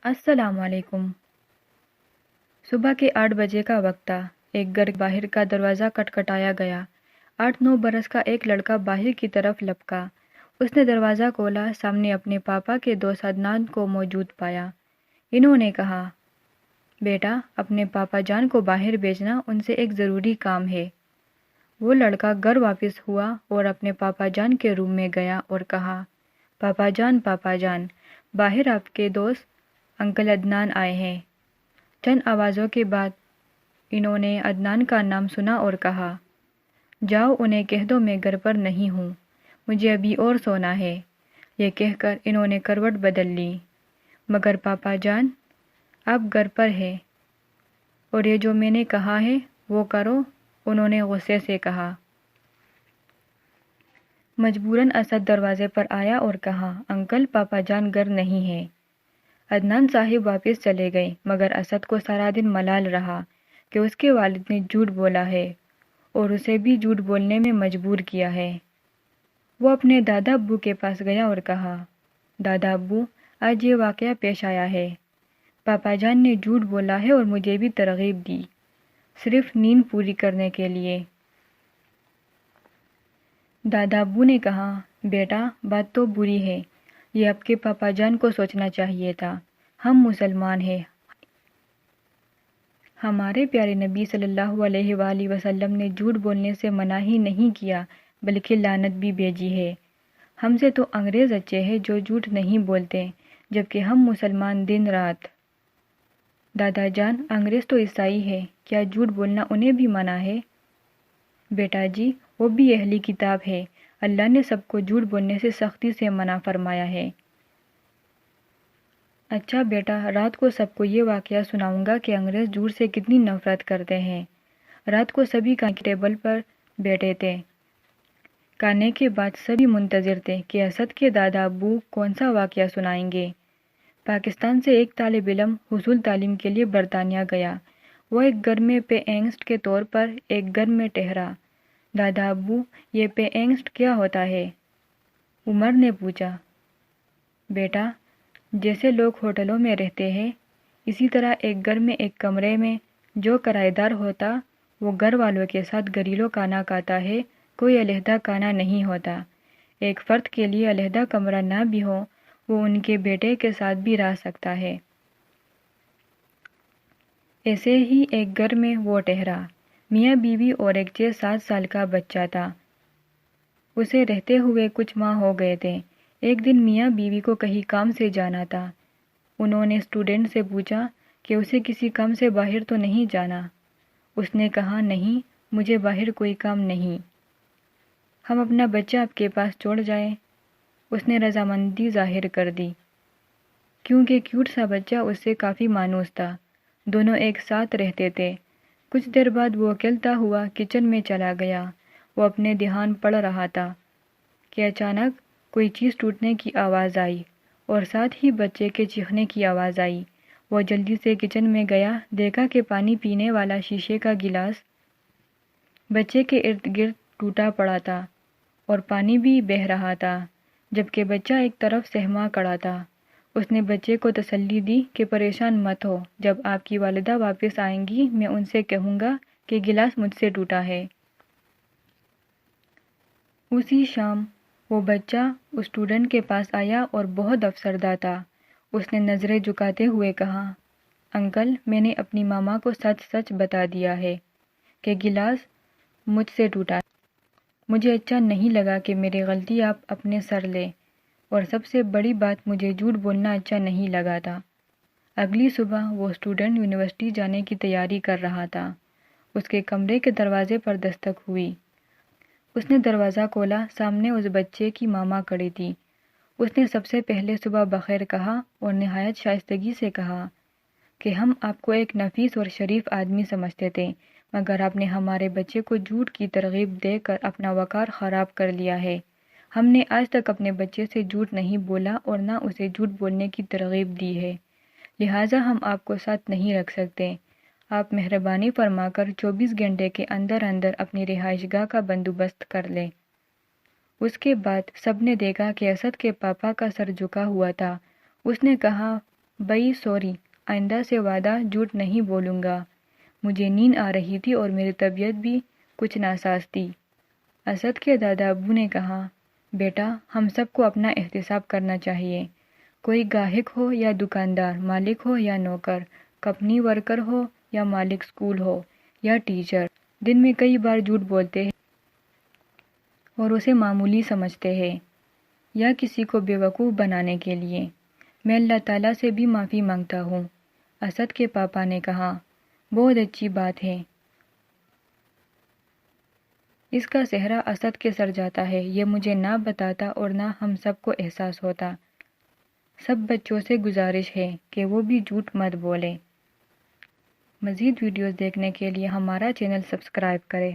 السلام علیکم۔ صبح کے 8 بجے کا وقت تھا۔ ایک گھر باہر کا دروازہ کٹکھٹایا گیا۔ 8-9 برس کا ایک لڑکا باہر کی طرف لپکا۔ اس نے دروازہ کھولا، سامنے اپنے پاپا کے دوست عدنان کو موجود پایا۔ انہوں نے کہا، بیٹا اپنے پاپا جان کو باہر بھیجنا، ان سے ایک ضروری کام ہے۔ وہ لڑکا گھر واپس ہوا اور اپنے پاپا جان کے روم میں گیا اور کہا، پاپا جان، باہر آپ کے دوست انکل عدنان آئے ہیں۔ چند آوازوں کے بعد انہوں نے عدنان کا نام سنا اور کہا، جاؤ انہیں کہہ دو میں گھر پر نہیں ہوں، مجھے ابھی اور سونا ہے۔ یہ کہہ کر انہوں نے کروٹ بدل لی۔ مگر پاپا جان، آپ گھر پر ہیں اور یہ جو میں نے کہا ہے وہ کرو، انہوں نے غصے سے کہا۔ مجبوراً اسد دروازے پر آیا اور کہا، انکل پاپا جان گھر نہیں ہے۔ عدنان صاحب واپس چلے گئے، مگر اسد کو سارا دن ملال رہا کہ اس کے والد نے جھوٹ بولا ہے اور اسے بھی جھوٹ بولنے میں مجبور کیا ہے۔ وہ اپنے دادا ابو کے پاس گیا اور کہا، دادا ابو، آج یہ واقعہ پیش آیا ہے۔ پاپا جان نے جھوٹ بولا ہے اور مجھے بھی ترغیب دی، صرف نیند پوری کرنے کے لیے۔ دادا ابو نے کہا، بیٹا بات تو بری ہے، یہ آپ کے پاپا جان کو سوچنا چاہیے تھا۔ ہم مسلمان ہیں، ہمارے پیارے نبی صلی اللہ علیہ وآلہ وسلم نے جھوٹ بولنے سے منع ہی نہیں کیا بلکہ لعنت بھی بھیجی ہے۔ ہم سے تو انگریز اچھے ہیں جو جھوٹ نہیں بولتے، جبکہ ہم مسلمان دن رات۔ دادا جان، انگریز تو عیسائی ہے، کیا جھوٹ بولنا انہیں بھی منع ہے؟ بیٹا جی، وہ بھی اہلی کتاب ہے، اللہ نے سب کو جھوٹ بولنے سے سختی سے منع فرمایا ہے۔ اچھا بیٹا، رات کو سب کو یہ واقعہ سناؤں گا کہ انگریز جھوٹ سے کتنی نفرت کرتے ہیں۔ رات کو سبھی کھانے کے ٹیبل پر بیٹھے تھے۔ کھانے کے بعد سبھی منتظر تھے کہ اسد کے دادا ابو کون سا واقعہ سنائیں گے۔ پاکستان سے ایک طالب علم حصول تعلیم کے لیے برطانیہ گیا۔ وہ ایک گھر میں پے اینگسٹ کے طور پر ایک گھر میں ٹھہرا۔ دادا ابو، یہ پے اینگسٹ کیا ہوتا ہے؟ عمر نے پوچھا۔ بیٹا، جیسے لوگ ہوٹلوں میں رہتے ہیں، اسی طرح ایک گھر میں ایک کمرے میں جو کرایہ دار ہوتا وہ گھر والوں کے ساتھ گھریلو کھانا کھاتا ہے، کوئی علیحدہ کھانا نہیں ہوتا۔ ایک فرد کے لیے علیحدہ کمرہ نہ بھی ہو، وہ ان کے بیٹے کے ساتھ بھی رہ سکتا ہے۔ ایسے ہی ایک گھر میں وہ ٹھہرا، میاں بیوی اور ایک 6-7 سال کا بچہ تھا۔ اسے رہتے ہوئے کچھ ماہ ہو گئے تھے۔ ایک دن میاں بیوی کو کہیں کام سے جانا تھا۔ انہوں نے اسٹوڈنٹ سے پوچھا کہ اسے کسی کام سے باہر تو نہیں جانا۔ اس نے کہا، نہیں، مجھے باہر کوئی کام نہیں۔ ہم اپنا بچہ آپ کے پاس چھوڑ جائیں؟ اس نے رضامندی ظاہر کر دی، کیونکہ کیوٹ سا بچہ اس سے کافی مانوس تھا۔ دونوں ایک ساتھ رہتے تھے۔ کچھ دیر بعد وہ اکیلتا ہوا کچن میں چلا گیا۔ وہ اپنے دھیان پڑھ رہا تھا کہ اچانک کوئی چیز ٹوٹنے کی آواز آئی اور ساتھ ہی بچے کے چیخنے کی آواز آئی۔ وہ جلدی سے کچن میں گیا، دیکھا کہ پانی پینے والا شیشے کا گلاس بچے کے ارد گرد ٹوٹا پڑا تھا اور پانی بھی بہہ رہا تھا، جبکہ بچہ ایک طرف سہما کھڑا تھا۔ اس نے بچے کو تسلی دی کہ پریشان مت ہو، جب آپ کی والدہ واپس آئیں گی میں ان سے کہوں گا کہ گلاس مجھ سے ٹوٹا ہے۔ اسی شام وہ بچہ اس اسٹوڈنٹ کے پاس آیا اور بہت افسردہ تھا۔ اس نے نظریں جھکاتے ہوئے کہا، انکل، میں نے اپنی ماما کو سچ سچ بتا دیا ہے کہ گلاس مجھ سے ٹوٹا ہے۔ مجھے اچھا نہیں لگا کہ میری غلطی آپ اپنے سر لیں، اور سب سے بڑی بات، مجھے جھوٹ بولنا اچھا نہیں لگا تھا۔ اگلی صبح وہ اسٹوڈنٹ یونیورسٹی جانے کی تیاری کر رہا تھا۔ اس کے کمرے کے دروازے پر دستک ہوئی۔ اس نے دروازہ کھولا، سامنے اس بچے کی ماما کھڑی تھی۔ اس نے سب سے پہلے صبح بخیر کہا اور نہایت شائستگی سے کہا کہ ہم آپ کو ایک نفیس اور شریف آدمی سمجھتے تھے، مگر آپ نے ہمارے بچے کو جھوٹ کی ترغیب دے کر اپنا وقار خراب کر لیا ہے۔ ہم نے آج تک اپنے بچے سے جھوٹ نہیں بولا اور نہ اسے جھوٹ بولنے کی ترغیب دی ہے، لہٰذا ہم آپ کو ساتھ نہیں رکھ سکتے۔ آپ مہربانی فرما کر 24 گھنٹے کے اندر اندر اپنی رہائش گاہ کا بندوبست کر لیں۔ اس کے بعد سب نے دیکھا کہ اسد کے پاپا کا سر جھکا ہوا تھا۔ اس نے کہا، بھائی سوری، آئندہ سے وعدہ جھوٹ نہیں بولوں گا۔ مجھے نیند آ رہی تھی اور میری طبیعت بھی کچھ ناساز تھی۔ اسد کے دادا ابو نے کہا، بیٹا ہم سب کو اپنا احتساب کرنا چاہیے۔ کوئی گاہک ہو یا دکاندار، مالک ہو یا نوکر، کمپنی ورکر ہو یا مالک اسکول ہو یا ٹیچر، دن میں کئی بار جھوٹ بولتے ہیں اور اسے معمولی سمجھتے ہیں یا کسی کو بیوقوف بنانے کے لیے۔ میں اللہ تعالیٰ سے بھی معافی مانگتا ہوں۔ اسد کے پاپا نے کہا، بہت اچھی بات ہے۔ اس کا صحرا اسد کے سر جاتا ہے، یہ مجھے نہ بتاتا اور نہ ہم سب کو احساس ہوتا۔ سب بچوں سے گزارش ہے کہ وہ بھی جھوٹ مت بولیں۔ مزید ویڈیوز دیکھنے کے لیے ہمارا چینل سبسکرائب کریں۔